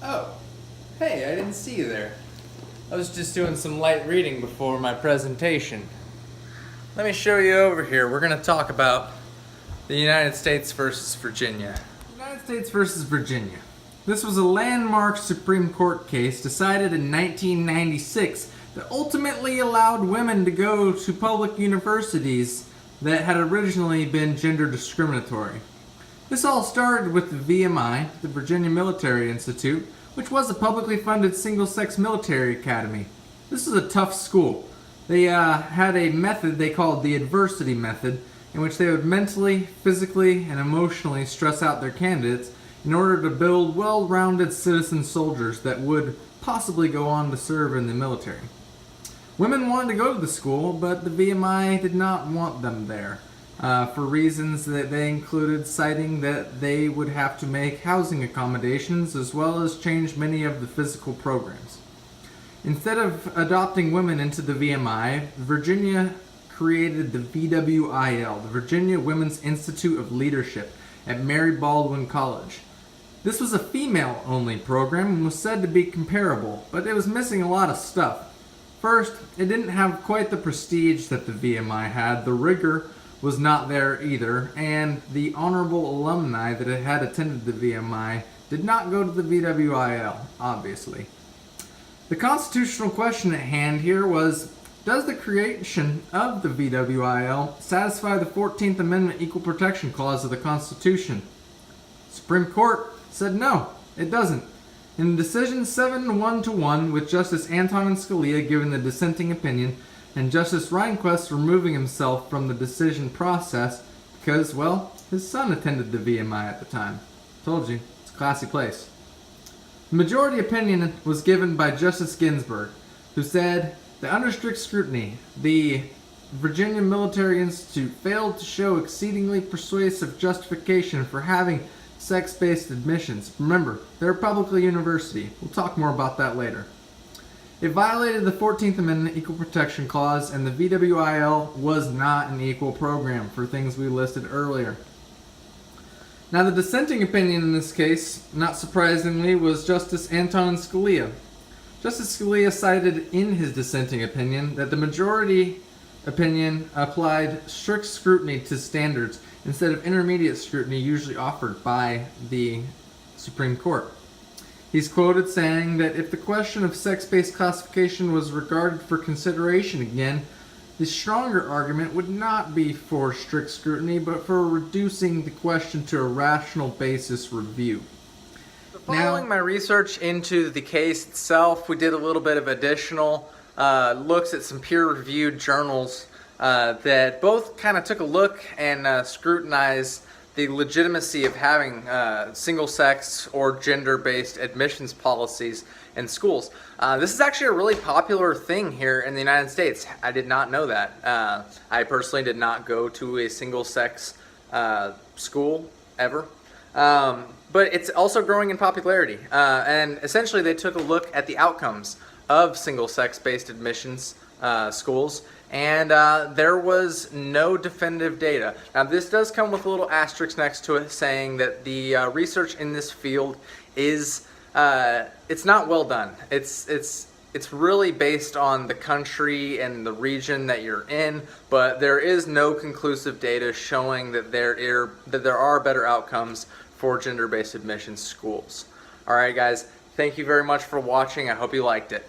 Oh, hey, I didn't see you there. I was just doing some light reading before my presentation. Let me show you over here. We're going to talk about the United States versus Virginia. United States versus Virginia. This was a landmark Supreme Court case decided in 1996 that ultimately allowed women to go to public universities that had originally been gender discriminatory. This all started with the VMI, the Virginia Military Institute, which was a publicly funded single-sex military academy. This is a tough school. They had a method they called the adversity method, in which they would mentally, physically, and emotionally stress out their candidates in order to build well-rounded citizen soldiers that would possibly go on to serve in the military. Women wanted to go to the school, but the VMI did not want them there, for reasons that they included citing that they would have to make housing accommodations as well as change many of the physical programs. Instead of adopting women into the VMI, Virginia created the VWIL, the Virginia Women's Institute of Leadership, at Mary Baldwin College. This was a female-only program and was said to be comparable, but it was missing a lot of stuff. First, it didn't have quite the prestige that the VMI had, the rigor was not there either, and the honorable alumni that had attended the VMI did not go to the VWIL, obviously. The constitutional question at hand here was, does the creation of the VWIL satisfy the 14th Amendment Equal Protection Clause of the Constitution? Supreme Court said no, it doesn't. In the decision 7-1 with Justice Antonin Scalia giving the dissenting opinion, and Justice Rehnquist removing himself from the decision process because, well, his son attended the VMI at the time. Told you, it's a classy place. The majority opinion was given by Justice Ginsburg, who said that under strict scrutiny, the Virginia Military Institute failed to show exceedingly persuasive justification for having sex-based admissions. Remember, they're a public university. We'll talk more about that later. It violated the 14th Amendment Equal Protection Clause, and the VWIL was not an equal program for things we listed earlier. Now, the dissenting opinion in this case, not surprisingly, was Justice Antonin Scalia. Justice Scalia cited in his dissenting opinion that the majority opinion applied strict scrutiny to standards instead of intermediate scrutiny usually offered by the Supreme Court. He's quoted saying that if the question of sex-based classification was regarded for consideration again, the stronger argument would not be for strict scrutiny, but for reducing the question to a rational basis review. Following my research into the case itself, we did a little bit of additional looks at some peer-reviewed journals that both kind of took a look and scrutinized the legitimacy of having single-sex or gender-based admissions policies in schools. This is actually a really popular thing here in the United States. I did not know that. I personally did not go to a single-sex school ever. But it's also growing in popularity. And essentially they took a look at the outcomes of single-sex based admissions schools, and there was no definitive data. Now this does come with a little asterisk next to it saying that the research in this field is it's not well done. It's really based on the country and the region that you're in, but there is no conclusive data showing that there are better outcomes for gender-based admissions schools. Alright guys, thank you very much for watching. I hope you liked it.